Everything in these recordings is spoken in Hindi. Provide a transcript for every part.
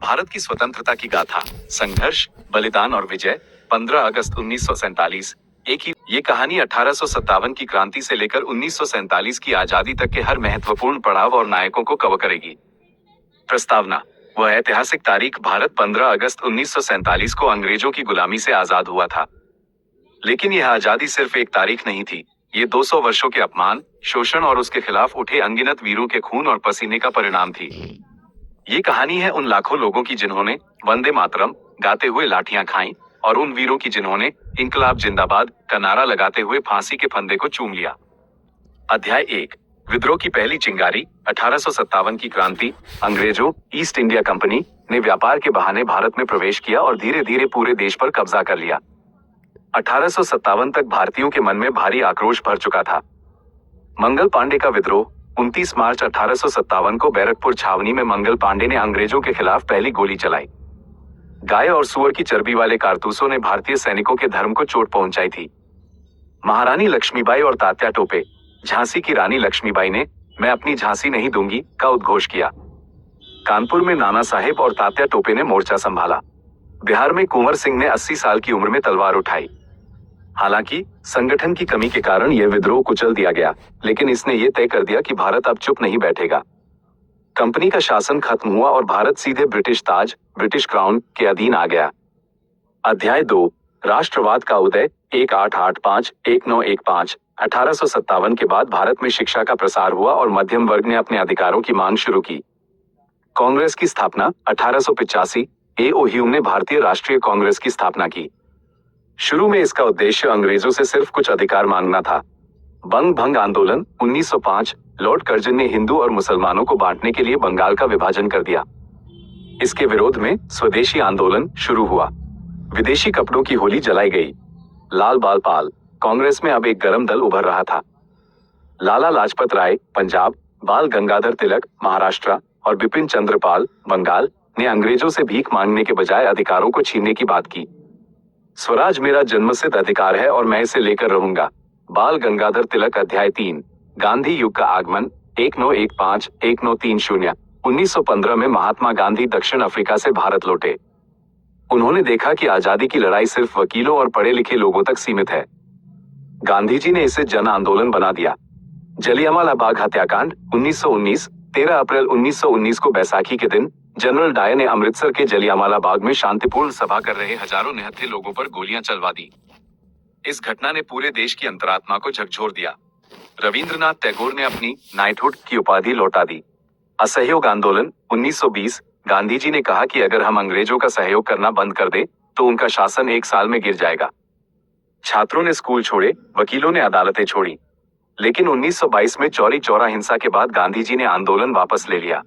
भारत की स्वतंत्रता की गाथा, संघर्ष, बलिदान और विजय। 15 अगस्त 1947। ये कहानी 1857 की क्रांति से लेकर 1947 की आजादी तक के हर महत्वपूर्ण पड़ाव और नायकों को कवर करेगी। प्रस्तावना। वह ऐतिहासिक तारीख, भारत 15 अगस्त 1947 को अंग्रेजों की गुलामी से आजाद हुआ था। लेकिन यह आजादी सिर्फ एक तारीख नहीं थी, ये 200 वर्षों के अपमान, शोषण और उसके खिलाफ उठे अनगिनत वीरों के खून और पसीने का परिणाम थी। ये कहानी है उन लाखों लोगों की जिन्होंने वंदे मातरम गाते हुए लाठियां खाईं, और उन वीरों की जिन्होंने इंकलाब जिंदाबाद का नारा लगाते हुए फांसी के फंदे को चूम लिया। अध्याय 1। विद्रोह की पहली चिंगारी। 1857 की क्रांति। अंग्रेजों, ईस्ट इंडिया कंपनी ने व्यापार के बहाने भारत में प्रवेश किया और धीरे धीरे पूरे देश पर कब्जा कर लिया। 1857 तक भारतीयों के मन में भारी आक्रोश भर चुका था। मंगल पांडे का विद्रोह। 29 मार्च 1857 को बैरकपुर छावनी में मंगल पांडे ने अंग्रेजों के खिलाफ पहली गोली चलाई। गाय और सुअर की चर्बी वाले कारतूसों ने भारतीय सैनिकों के धर्म को चोट पहुंचाई थी। महारानी लक्ष्मीबाई और तात्या टोपे। झांसी की रानी लक्ष्मीबाई ने "मैं अपनी झांसी नहीं दूंगी" का उद्घोष किया। कानपुर में नाना साहेब और तात्या टोपे ने मोर्चा संभाला। बिहार में कुंवर सिंह ने 80 साल की उम्र में तलवार उठाई। हालांकि संगठन की कमी के कारण यह विद्रोह कुचल दिया गया, लेकिन इसने यह तय कर दिया कि भारत अब चुप नहीं बैठेगा। कंपनी का शासन खत्म हुआ और भारत सीधे ब्रिटिश ताज, ब्रिटिश क्राउन के अधीन आ गया। अध्याय 2। राष्ट्रवाद का उदय। 1885-1915। 1857 के बाद भारत में शिक्षा का प्रसार हुआ और मध्यम वर्ग ने अपने अधिकारों की मांग शुरू की। कांग्रेस की स्थापना। 1885। A.O. ह्यूम ने भारतीय राष्ट्रीय कांग्रेस की स्थापना की। शुरू में इसका उद्देश्य अंग्रेजों से सिर्फ कुछ अधिकार मांगना था। बंग भंग आंदोलन। 1905। लॉर्ड कर्जन ने हिंदू और मुसलमानों को बांटने के लिए बंगाल का विभाजन कर दिया। इसके विरोध में स्वदेशी आंदोलन शुरू हुआ। विदेशी कपड़ों की होली जलाई गई। लाल बाल पाल। कांग्रेस में अब एक गर्म दल उभर रहा था। लाला लाजपत राय पंजाब, बाल गंगाधर तिलक महाराष्ट्र और बिपिन चंद्र पाल बंगाल ने अंग्रेजों से भीख मांगने के बजाय अधिकारों को छीनने की बात की। स्वराज मेरा जन्मसिद्ध अधिकार है और मैं इसे लेकर रहूंगा। बाल गंगाधर तिलक। अध्याय 3। गांधी युग का आगमन। 1915-1930। 1915 में महात्मा गांधी दक्षिण अफ्रीका से भारत लौटे। उन्होंने देखा कि आजादी की लड़ाई सिर्फ वकीलों और पढ़े लिखे लोगों तक सीमित है। गांधी जी ने इसे जन आंदोलन बना दिया। जलियांवाला बाग हत्याकांड। 1919। 13 अप्रैल 1919 को बैसाखी के दिन जनरल डायर ने अमृतसर के जलियांवाला बाग में शांतिपूर्ण सभा कर रहे हजारों निहत्थे लोगों पर गोलियां चलवा दी। इस घटना ने पूरे देश की अंतरात्मा को झकझोर दिया। रविंद्रनाथ टैगोर ने अपनी नाइटहुड की उपाधि लौटा दी। असहयोग आंदोलन। 1920। गांधी जी ने कहा कि अगर हम अंग्रेजों का सहयोग करना बंद कर दे तो उनका शासन 1 साल में गिर जाएगा। छात्रों ने स्कूल छोड़े, वकीलों ने अदालतें छोड़ी। लेकिन 1922 में चौरी चौरा हिंसा के बाद गांधी जी ने आंदोलन वापस ले लिया।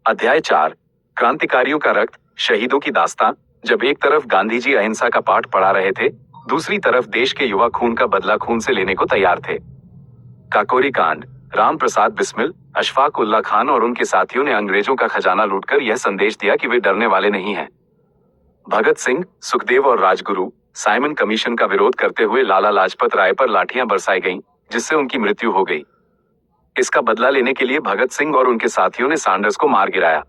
अध्याय 4। क्रांतिकारियों का रक्त, शहीदों की दास्तां। जब एक तरफ गांधी जी अहिंसा का पाठ पढ़ा रहे थे, दूसरी तरफ देश के युवा खून का बदला खून से लेने को तैयार थे। काकोरी कांड। राम प्रसाद बिस्मिल, अशफाक उल्ला खान और उनके साथियों ने अंग्रेजों का खजाना लूटकर यह संदेश दिया कि वे डरने वाले नहीं हैं। भगत सिंह, सुखदेव और राजगुरु साइमन कमीशन का विरोध करते हुए लाला लाजपत राय पर लाठियां बरसाई गईं, जिससे उनकी मृत्यु हो गई। इसका बदला लेने के लिए भगत सिंह और उनके साथियों ने सैंडर्स को मार गिराया।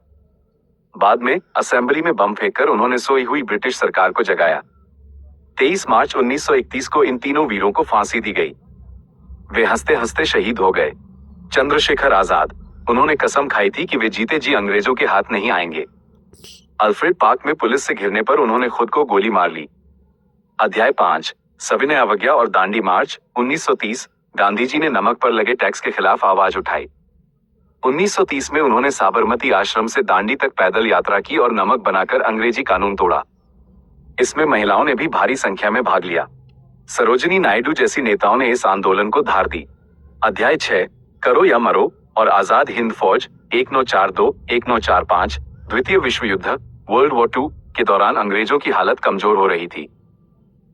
बाद में असेंबली में बम फेंककर उन्होंने सोई हुई ब्रिटिश सरकार को जगाया। 23 मार्च 1931 को इन तीनों वीरों को फांसी दी गई। वे हंसते हंसते शहीद हो गए। चंद्रशेखर आजाद। उन्होंने कसम खाई थी कि वे जीते जी अंग्रेजों के हाथ नहीं आएंगे। अल्फ्रेड पार्क में पुलिस से घिरने पर उन्होंने खुद को गोली मार ली। अध्याय 5। सविनय अवज्ञा और दांडी मार्च। 1930। गांधी जी ने नमक पर लगे टैक्स के खिलाफ आवाज उठाई। 1930 में उन्होंने साबरमती आश्रम से दांडी तक पैदल यात्रा की और नमक बनाकर अंग्रेजी कानून तोड़ा। इसमें महिलाओं ने भी भारी संख्या में भाग लिया। सरोजिनी नायडू जैसी नेताओं ने इस आंदोलन को धार दी। अध्याय 6। करो या मरो और आजाद हिंद फौज। 1942-1945। द्वितीय विश्व युद्ध वर्ल्ड वॉर 2 के दौरान अंग्रेजों की हालत कमजोर हो रही थी।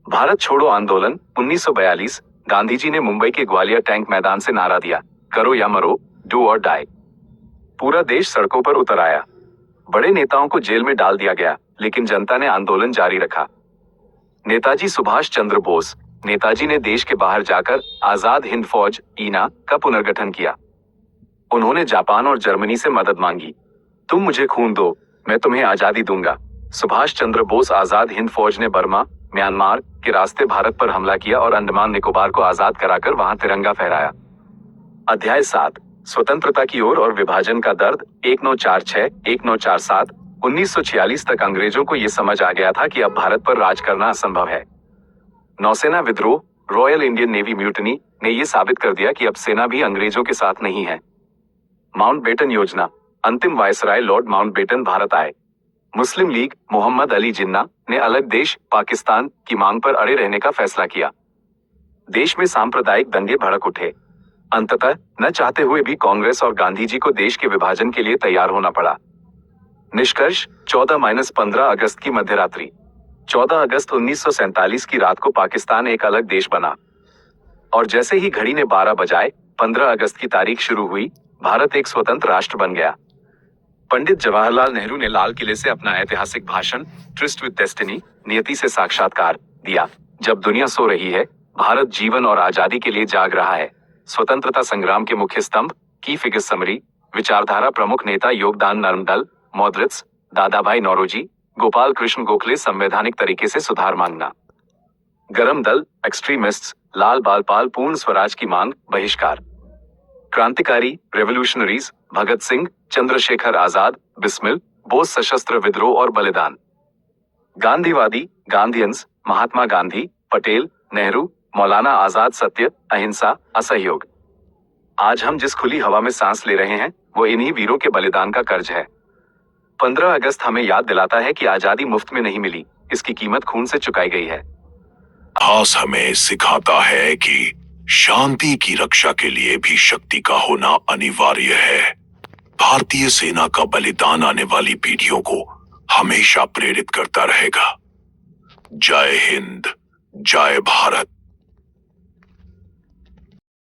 भारत छोड़ो आंदोलन। 1942। गांधी जी ने मुंबई के ग्वालियर टैंक मैदान से नारा दिया, करो या मरो, डू और डाई। पूरा देश सड़कों पर उतर आया। बड़े नेताओं को जेल में डाल दिया गया, लेकिन जनता ने आंदोलन जारी रखा। नेताजी सुभाष चंद्र बोस। नेताजी ने देश के बाहर जाकर आजाद हिंद फौज (ईना) का पुनर्गठन किया। उन्होंने जापान और जर्मनी से मदद मांगी। तुम मुझे खून दो, मैं तुम्हें आजादी दूंगा। सुभाष चंद्र बोस आजाद हिंद फौज ने बर्मा, म्यांमार के रास्ते भारत पर हमला किया और अंडमान निकोबार को आजाद कराकर वहां तिरंगा फहराया। अध्याय 7, स्वतंत्रता की ओर और विभाजन का दर्द। 1946, 1947, 1946 तक अंग्रेजों को यह समझ आ गया था कि अब भारत पर राज करना असंभव है। नौसेना विद्रोह, रॉयल इंडियन नेवी म्यूटनी ने यह साबित कर दिया कि अब सेना भी अंग्रेजों के साथ नहीं है। माउंटबेटन योजना, अंतिम वायसराय लॉर्ड माउंटबेटन भारत आए। मुस्लिम लीग, मोहम्मद अली जिन्ना ने अलग देश पाकिस्तान की मांग पर अड़े रहने का फैसला किया। देश में सांप्रदायिक दंगे भड़क उठे। अंततः न चाहते हुए भी कांग्रेस और गांधी जी को देश के विभाजन के लिए तैयार होना पड़ा। निष्कर्ष, 14-15 अगस्त की मध्यरात्रि, 14 अगस्त 1947 की रात को पाकिस्तान एक अलग देश बना। और जैसे ही घड़ी ने 12 बजाए, 15 अगस्त की तारीख शुरू हुई, भारत एक स्वतंत्र राष्ट्र बन गया। पंडित जवाहरलाल नेहरू ने लाल किले से अपना ऐतिहासिक भाषण ट्रिस्ट विद डेस्टिनी, नियति से साक्षात्कार, दिया। जब दुनिया सो रही है, भारत जीवन और आजादी के लिए जाग रहा है। स्वतंत्रता संग्राम के मुख्य स्तंभ, की फिगर समरी, विचारधारा प्रमुख नेता, योगदान नर्मदल, मौद्रित्स, दादाभाई नौरोजी, गोपाल कृष्ण गोखले, संवैधानिक तरीके से सुधार मांगना। गरम दल, एक्सट्रीमिस्ट्स, लाल बालपाल, पूर्ण स्वराज की मांग, बहिष्कार। क्रांतिकारी, रेवोल्यूशनरीज, भगत सिंह, चंद्रशेखर आजाद, बिस्मिल, बोस, सशस्त्र विद्रोह और बलिदान। गांधीवादी, गांधीयंस, महात्मा गांधी, पटेल, नेहरू, मौलाना आजाद, सत्य, अहिंसा, असहयोग। आज हम जिस खुली हवा में सांस ले रहे हैं, वो इन्हीं वीरों के बलिदान का कर्ज है। 15 अगस्त हमें याद दिलाता है कि आजादी मुफ्त में नहीं मिली, इसकी कीमत खून से चुकाई गई है। इतिहास हमें सिखाता है कि शांति की रक्षा के लिए भी शक्ति का होना अनिवार्य है। भारतीय सेना का बलिदान आने वाली पीढ़ियों को हमेशा प्रेरित करता रहेगा। जय हिंद, जय भारत।